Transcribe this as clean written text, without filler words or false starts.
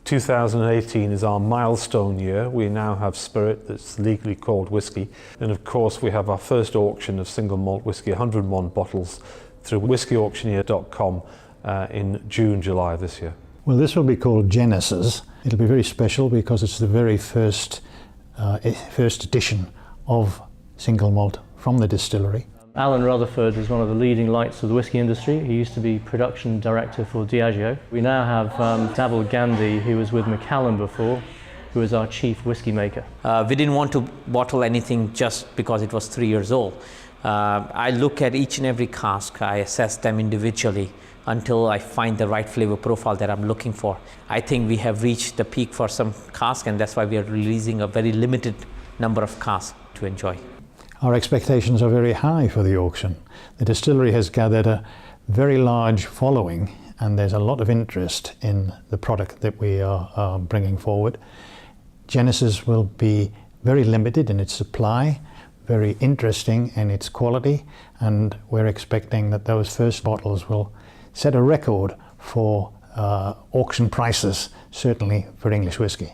2018 is our milestone year. We now have spirit that's legally called whisky. And of course we have our first auction of single malt whisky, 101 bottles, through whiskyauctioneer.com in June, July this year. Well, this will be called Genesis. It'll be very special because it's the very first edition of single malt from the distillery. Alan Rutherford is one of the leading lights of the whisky industry. He used to be production director for Diageo. We now have Dhaval Gandhi, who was with Macallan before, who is our chief whisky maker. We didn't want to bottle anything just because it was 3 years old. I look at each and every cask, I assess them individually until I find the right flavor profile that I'm looking for. I think we have reached the peak for some cask, and that's why we are releasing a very limited number of casks to enjoy. Our expectations are very high for the auction. The distillery has gathered a very large following, and there's a lot of interest in the product that we are bringing forward. Genesis will be very limited in its supply, very interesting in its quality, and we're expecting that those first bottles will set a record for auction prices, certainly for English whisky.